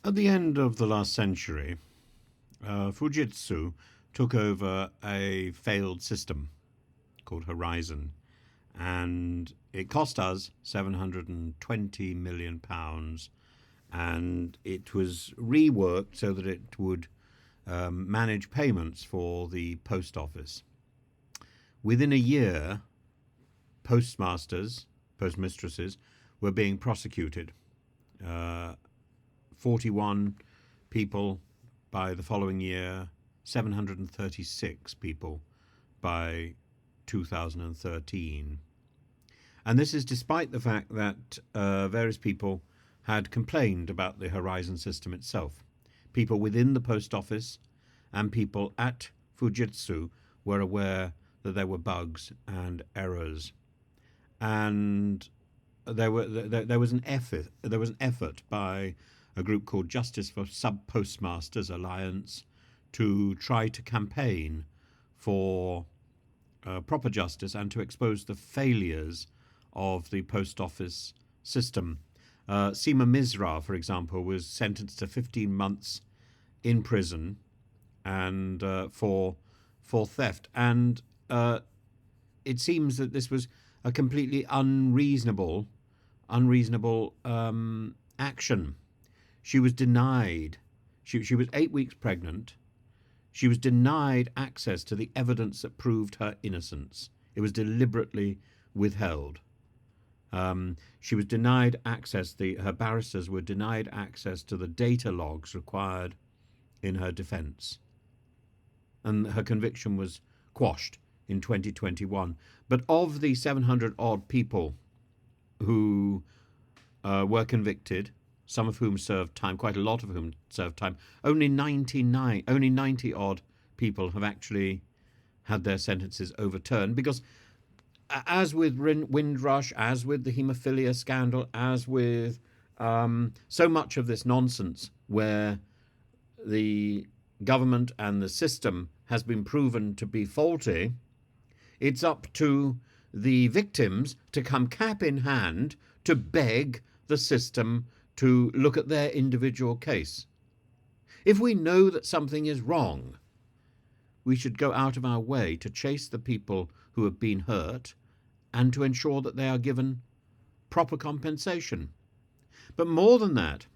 At the end of the last century, Fujitsu took over a failed system called Horizon, and it cost us £720 million, and it was reworked so that it would manage payments for the post office. Within a year, postmistresses, were being prosecuted. 41 people by the following year, 736 people by 2013. And this is despite the fact that various people had complained about the Horizon system itself. People within the post office and people at Fujitsu were aware that there were bugs and errors. And there was an effort by a group called Justice for Sub-Postmasters Alliance to try to campaign for proper justice and to expose the failures of the post office system. Seema Misra, for example, was sentenced to 15 months in prison and for theft. And it seems that this was a completely unreasonable action. She was denied. She was 8 weeks pregnant. She was denied access to the evidence that proved her innocence. It was deliberately withheld. She was denied access. Her barristers were denied access to the data logs required in her defence, and her conviction was quashed in 2021. But of the 700 odd people who were convicted, some of whom served time, quite a lot of whom served time, only 90 odd people have actually had their sentences overturned, because as with Windrush, as with the haemophilia scandal, as with so much of this nonsense where the government and the system has been proven to be faulty, it's up to the victims to come cap in hand to beg the system to look at their individual case. If we know that something is wrong, we should go out of our way to chase the people who have been hurt and to ensure that they are given proper compensation. But more than that,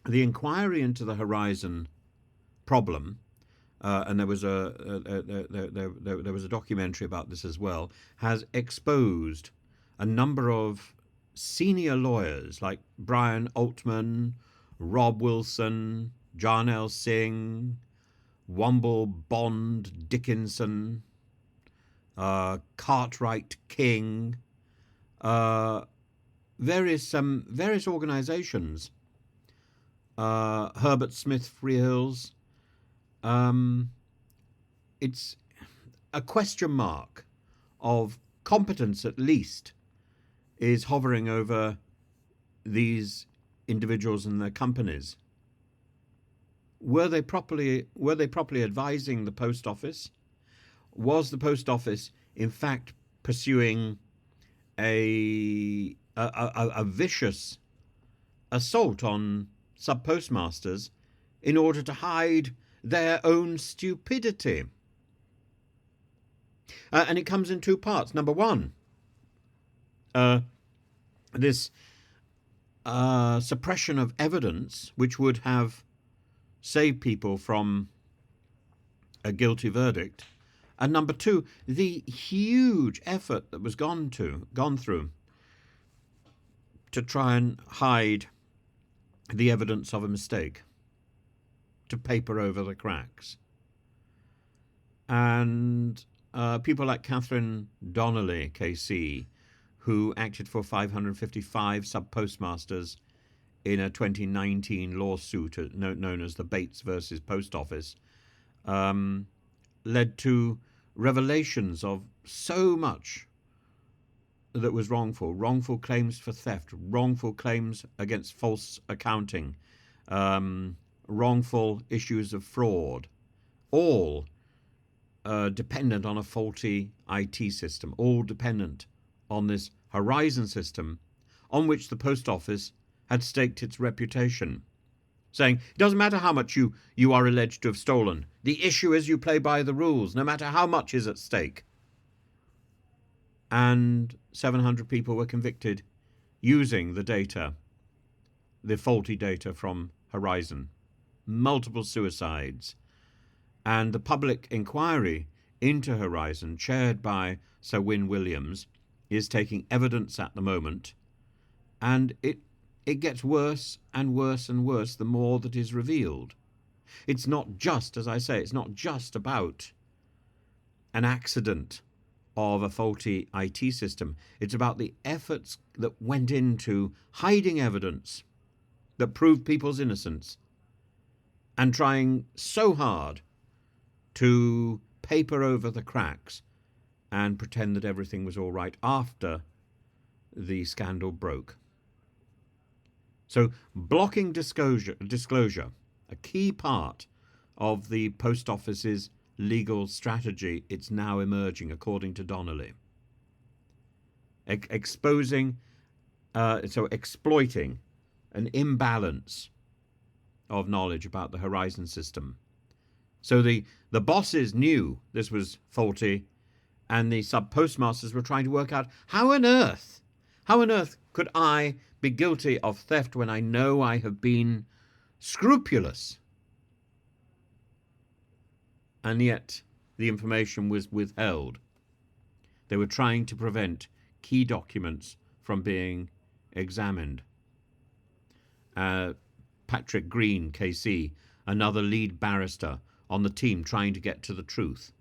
the inquiry into the Horizon problem, and there was a documentary about this as well, has exposed a number of senior lawyers like Brian Altman, Rob Wilson, Jarnail Singh, Womble, Bond, Dickinson, Cartwright, King, various organisations, Herbert Smith Freehills. It's a question mark of competence, at least, is hovering over these individuals and their companies. Were they properly advising the post office? Was the post office, in fact, pursuing a vicious assault on sub-postmasters in order to hide their own stupidity? And it comes in two parts. Number one, this suppression of evidence, which would have saved people from a guilty verdict. And number two, the huge effort that was gone through to try and hide the evidence of a mistake, to paper over the cracks. And people like Catherine Donnelly, KC, who acted for 555 sub-postmasters in a 2019 lawsuit known as the Bates versus Post Office, led to revelations of so much that was wrongful claims for theft, wrongful claims against false accounting, wrongful issues of fraud, all dependent on a faulty IT system, all dependent on this Horizon system on which the post office had staked its reputation. saying it doesn't matter how much you are alleged to have stolen. The issue is you play by the rules, no matter how much is at stake. And 700 people were convicted using the data, the faulty data from Horizon. Multiple suicides. And the public inquiry into Horizon, chaired by Sir Win Williams, is taking evidence at the moment. And it gets worse and worse and worse the more that is revealed. It's not just, as I say, it's not just about an accident of a faulty IT system. It's about the efforts that went into hiding evidence that proved people's innocence and trying so hard to paper over the cracks and pretend that everything was all right after the scandal broke. So blocking disclosure, a key part of the Post Office's legal strategy, it's now emerging, according to Donnelly. Exploiting an imbalance of knowledge about the Horizon system. So the bosses knew this was faulty, and the sub-postmasters were trying to work out how on earth could I be guilty of theft when I know I have been scrupulous? And yet the information was withheld. They were trying to prevent key documents from being examined. Patrick Green, KC, another lead barrister on the team trying to get to the truth.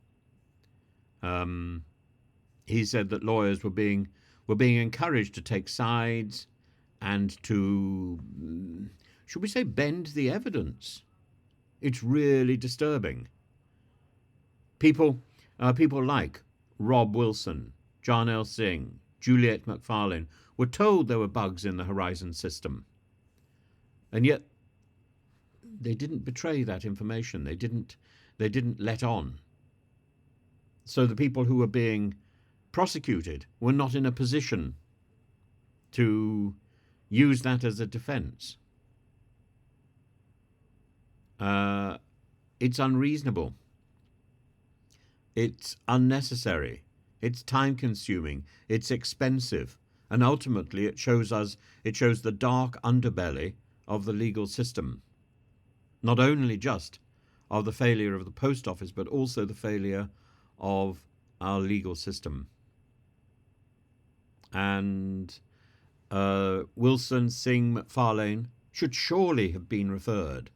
He said that lawyers were being encouraged to take sides and to, should we say, bend the evidence. It's really disturbing. People like Rob Wilson, Jarnail Singh, Juliet McFarlane were told there were bugs in the Horizon system. And yet they didn't betray that information. They didn't let on. So the people who were being prosecuted were not in a position to use that as a defense. It's unreasonable. It's unnecessary. It's time-consuming. It's expensive. And ultimately it shows the dark underbelly of the legal system. Not only just of the failure of the Post Office, but also the failure of our legal system. And Wilson, Singh, McFarlane should surely have been referred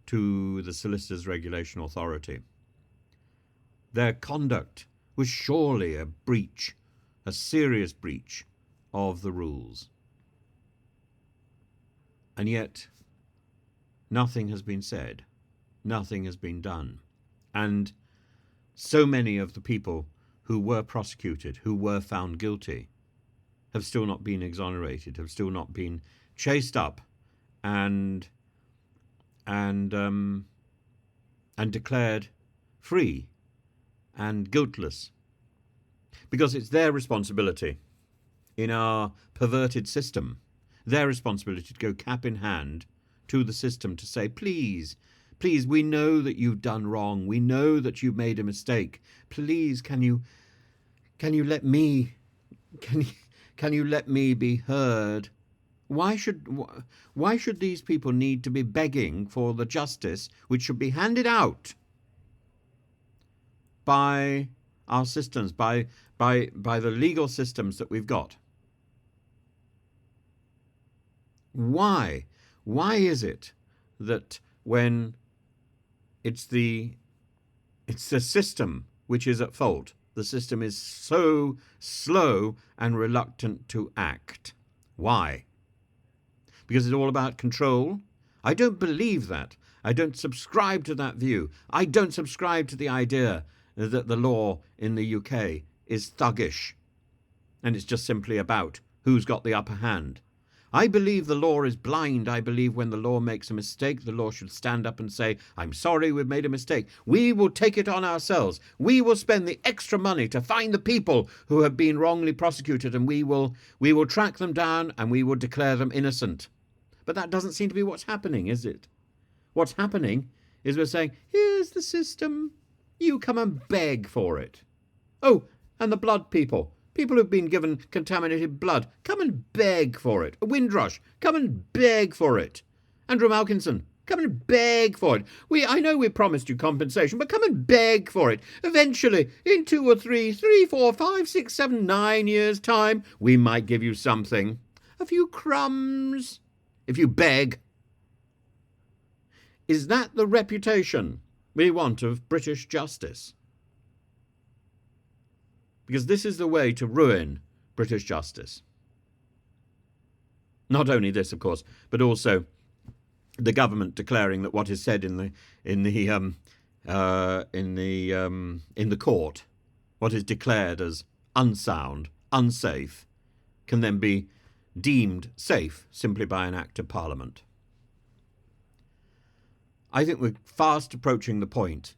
to the Solicitors Regulation Authority. Their conduct was surely a breach, a serious breach of the rules. And yet, nothing has been said. Nothing has been done. And so many of the people who were prosecuted, who were found guilty, have still not been exonerated, have still not been chased up and declared free and guiltless. Because it's their responsibility in our perverted system, their responsibility to go cap in hand to the system to say, please, we know that you've done wrong. We know that you've made a mistake. Please, can you let me be heard? Why should these people need to be begging for the justice which should be handed out by our systems, by the legal systems that we've got? Why is it that when it's the system which is at fault, the system is so slow and reluctant to act? Why? Because it's all about control? I don't believe that. I don't subscribe to that view. I don't subscribe to the idea that the law in the UK is thuggish and it's just simply about who's got the upper hand. I believe the law is blind. I believe when the law makes a mistake, the law should stand up and say, I'm sorry, we've made a mistake. We will take it on ourselves. We will spend the extra money to find the people who have been wrongly prosecuted, and we will track them down and we will declare them innocent. But that doesn't seem to be what's happening, is it? What's happening is we're saying, here's the system. You come and beg for it. Oh, and the blood people. People who've been given contaminated blood. Come and beg for it. A windrush. Come and beg for it. Andrew Malkinson. Come and beg for it. I know we promised you compensation, but come and beg for it. Eventually, in 2 or 3, 4, 5, 6, 7, 9 years' time, we might give you something. A few crumbs. If you beg. Is that the reputation we want of British justice? Because this is the way to ruin British justice. Not only this, of course, but also the government declaring that what is said in the court, what is declared as unsound, unsafe, can then be deemed safe simply by an act of Parliament. I think we're fast approaching the point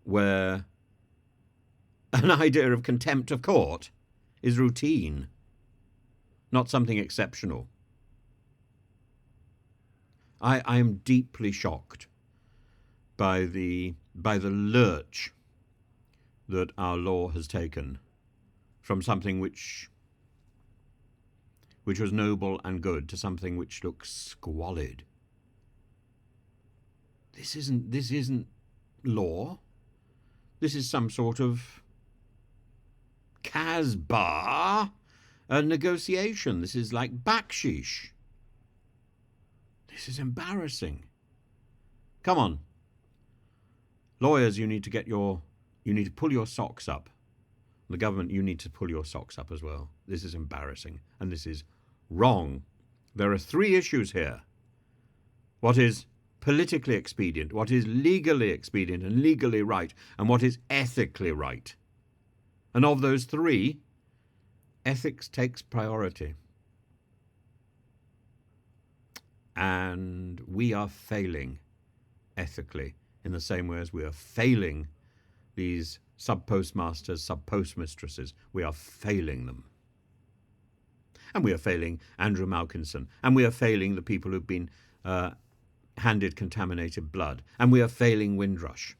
where an idea of contempt of court is routine, not something exceptional. I am deeply shocked by the lurch that our law has taken from something which was noble and good to something which looks squalid. This isn't law. This is some sort of Casbah negotiation. This is like backsheesh. This is embarrassing. Come on. Lawyers, you need to pull your socks up. The government, you need to pull your socks up as well. This is embarrassing and this is wrong. There are 3 issues here. What is politically expedient, what is legally expedient and legally right, and what is ethically right. And of those 3, ethics takes priority. And we are failing ethically in the same way as we are failing these sub-postmasters, sub-postmistresses. We are failing them. And we are failing Andrew Malkinson. And we are failing the people who've been handed contaminated blood. And we are failing Windrush.